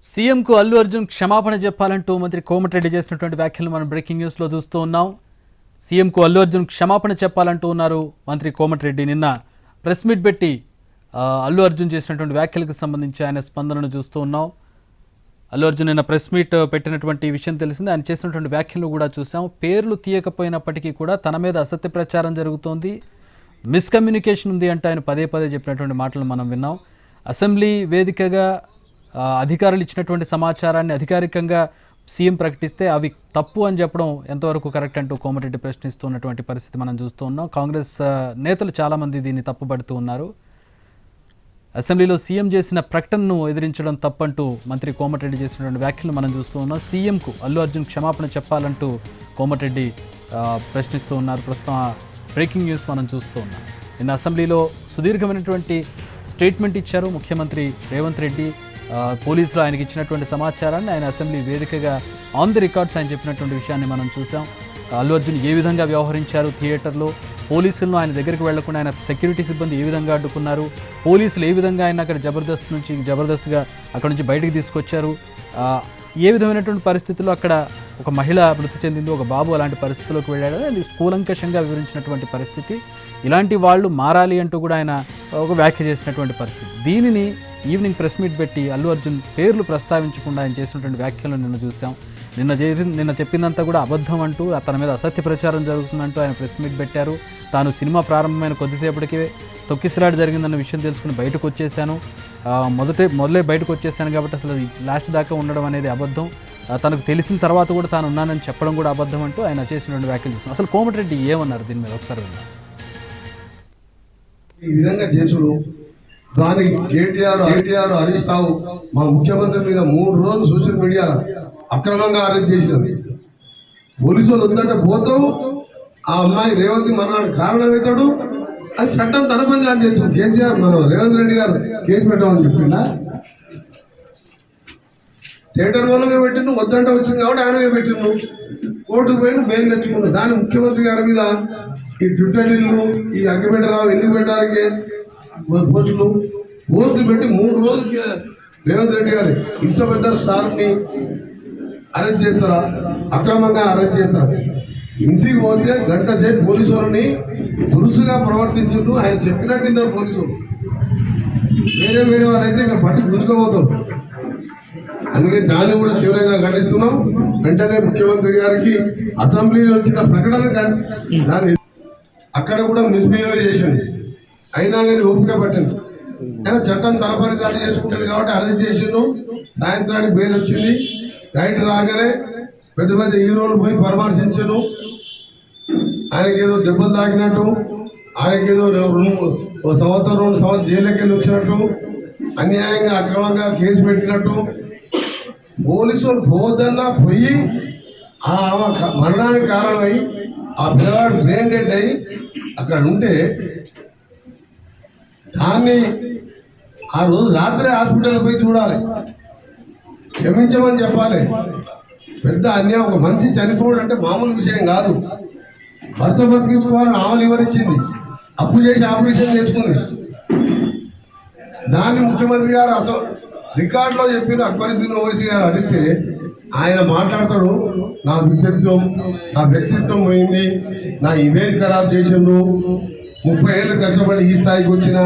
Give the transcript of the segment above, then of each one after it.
సీఎంకు అల్లు అర్జున్ క్షమాపణ చెప్పాలంటూ మంత్రి కోమటిరెడ్డి చేసినటువంటి వ్యాఖ్యలు మనం బ్రేకింగ్ న్యూస్లో చూస్తూ ఉన్నాం. సీఎంకు అల్లు అర్జున్ క్షమాపణ చెప్పాలంటూ ఉన్నారు మంత్రి కోమటిరెడ్డి. నిన్న ప్రెస్ మీట్ పెట్టి అల్లు అర్జున్ చేసినటువంటి వ్యాఖ్యలకు సంబంధించి ఆయన స్పందనను చూస్తూ ఉన్నాం. అల్లు అర్జున్ నిన్న ప్రెస్ మీట్ పెట్టినటువంటి విషయం తెలిసింది. ఆయన చేసినటువంటి వ్యాఖ్యలు కూడా చూసాం. పేర్లు తీయకపోయినప్పటికీ కూడా తన మీద అసత్య ప్రచారం జరుగుతోంది, మిస్కమ్యూనికేషన్ ఉంది అంటే ఆయన పదే పదే చెప్పినటువంటి మాటలు మనం విన్నాం. అసెంబ్లీ వేదికగా అధికారులు ఇచ్చినటువంటి సమాచారాన్ని అధికారికంగా సీఎం ప్రకటిస్తే అవి తప్పు అని చెప్పడం ఎంతవరకు కరెక్ట్ అంటూ కోమటిరెడ్డి ప్రశ్నిస్తున్నటువంటి పరిస్థితి మనం చూస్తూ ఉన్నాం. కాంగ్రెస్ నేతలు చాలామంది దీన్ని తప్పుపడుతూ ఉన్నారు. అసెంబ్లీలో సీఎం చేసిన ప్రకటనను ఎదిరించడం తప్పంటూ మంత్రి కోమటిరెడ్డి చేసినటువంటి వ్యాఖ్యలు మనం చూస్తూ ఉన్నాం. సీఎంకు అల్లు అర్జున్ క్షమాపణ చెప్పాలంటూ కోమటిరెడ్డి ప్రశ్నిస్తూ ఉన్నారు. ప్రస్తుతం బ్రేకింగ్ న్యూస్ మనం చూస్తూ ఉన్నాం. నిన్న అసెంబ్లీలో సుదీర్ఘమైనటువంటి స్టేట్మెంట్ ఇచ్చారు ముఖ్యమంత్రి రేవంత్ రెడ్డి. పోలీసులు ఆయనకి ఇచ్చినటువంటి సమాచారాన్ని ఆయన అసెంబ్లీ వేదికగా ఆన్ ది రికార్డ్స్ ఆయన చెప్పినటువంటి విషయాన్ని మనం చూసాం. అల్లు అర్జున్ ఏ విధంగా వ్యవహరించారు థియేటర్లో, పోలీసులను ఆయన దగ్గరికి వెళ్లకుండా ఆయన సెక్యూరిటీ సిబ్బంది ఏ విధంగా అడ్డుకున్నారు, పోలీసులు ఏ విధంగా ఆయన అక్కడ జబర్దస్త్గా అక్కడ నుంచి బయటకు తీసుకొచ్చారు, ఏ విధమైనటువంటి పరిస్థితుల్లో అక్కడ ఒక మహిళ మృతి చెందింది, ఒక బాబు అలాంటి పరిస్థితుల్లోకి వెళ్ళాడు అది కూలంకషంగా వివరించినటువంటి పరిస్థితి. ఇలాంటి వాళ్ళు మారాలి అంటూ కూడా ఆయన ఒక వ్యాఖ్య చేసినటువంటి పరిస్థితి. దీనిని ఈవినింగ్ ప్రెస్ మీట్ పెట్టి అల్లు అర్జున్ పేర్లు ప్రస్తావించకుండా ఆయన చేసినటువంటి వ్యాఖ్యలను నిన్న చూసాం. నిన్న చెప్పిందంతా కూడా అబద్ధం అంటూ తన మీద అసత్య ప్రచారం జరుగుతుందంటూ ఆయన ప్రెస్ మీట్ పెట్టారు. తాను సినిమా ప్రారంభమైన కొద్దిసేపటికే తొక్కిసలాట జరిగిందన్న విషయం తెలుసుకుని బయటకు వచ్చేసాను, మొదలే బయటకు వచ్చేసాను కాబట్టి అసలు లాస్ట్ దాకా ఉండడం అనేది అబద్ధం, తనకు తెలిసిన తర్వాత కూడా తాను ఉన్నానని చెప్పడం కూడా అబద్ధం అంటూ ఆయన చేసినటువంటి వ్యాఖ్యలు చూస్తున్నాం. అసలు కోమటిరెడ్డి ఏమన్నారు దీని మీద ఒకసారి విన్నాం. ఈ విధంగా చేసుడు దానికి కేటీఆర్ హరీష్ రావు మా ముఖ్యమంత్రి మీద 3 రోజులు సోషల్ మీడియాలో అక్రమంగా అరెస్ట్ చేసినారు. పోలీసు వాళ్ళు వద్దంటే పోతాం, ఆ అమ్మాయి రేవంత్ మరణానికి కారణమవుతాడు, అది చట్టం తన పని అని చేస్తుంది. కేసీఆర్ మనం రేవంత్ రెడ్డి గారు కేసు పెట్టమని చెప్పిందా? థియేటర్ వాళ్ళమే పెట్టిను, వద్దంటే వచ్చింది కాబట్టి ఆయనమే పెట్టిను, కోర్టుకు పోయిన బెయిల్ తెచ్చుకున్నాం. దాని ముఖ్యమంత్రి గారి మీద ఈ ట్విట్టర్లు ఈ అగ్గిపెట్టరావు ఎందుకు పెట్టడానికి పోస్టులు పెట్టి 3 రోజులకి రేవంత్ రెడ్డి గారు ఇంత పెద్ద స్టార్ని అరెస్ట్ చేస్తారా? అక్రమంగా అరెస్ట్ చేస్తారు. ఇంటికి పోతే గంట సేపు పోలీసు వాళ్ళని దురుసుగా ప్రవర్తించుంటూ ఆయన చెప్పినట్టు పోలీసులు వేరే వారైతే ఇంకా పట్టి గుంజుకోబోతాం. అందుకే దాన్ని కూడా తీవ్రంగా ఖండిస్తున్నాం. వెంటనే ముఖ్యమంత్రి గారికి అసెంబ్లీలో వచ్చిన ప్రకటన దాన్ని అక్కడ కూడా మిస్బిహేవ్ చేసింది, అయినా కానీ ఓపిక పట్టింది. అయినా చట్టం తన పని దాడి చేసుకుంటుంది కాబట్టి అరెస్ట్ చేసిండు. సాయంత్రానికి బెయిల్ వచ్చింది. రైట్ రాగానే పెద్ద పెద్ద హీరోలు పోయి పరామర్శించను. ఆయనకేదో దెబ్బలు తాకినట్టు, ఆయనకేదో 1 సంవత్సరం 2 సంవత్సరం జైలుకి వెళ్ళి వచ్చినట్టు, అన్యాయంగా అక్రమంగా కేసు పెట్టినట్టు, పోలీసులు పోవద్దన్నా పోయి ఆ మరణానికి కారణమై ఆ పిల్లవాడు బ్రెయిన్ డెడ్ అయ్యి అక్కడ ఉంటే దాన్ని ఆ రోజు రాత్రే హాస్పిటల్కి పోయి చూడాలి, క్షమించమని చెప్పాలి. పెద్ద అన్యాయం. ఒక మనిషి చనిపోవడం అంటే మామూలు విషయం కాదు. భర్త బతికించుకోవాలని ఆమె వివరించింది, అప్పు చేసి ఆపరేషన్ చేసుకుంది. దాన్ని ముఖ్యమంత్రి గారు అసలు రికార్డులో చెప్పిన అక్బరుద్దీన్ ఓవైసీ గారు అడిగితే ఆయన మాట్లాడతాడు, నా వ్యక్తిత్వం పోయింది, నా ఇమేజ్ ఖరాబ్ చేసిండు, 30 ఏళ్ళు కష్టపడి ఈ స్థాయికి వచ్చిన,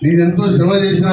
నేను ఎంతో శ్రమ చేసిన,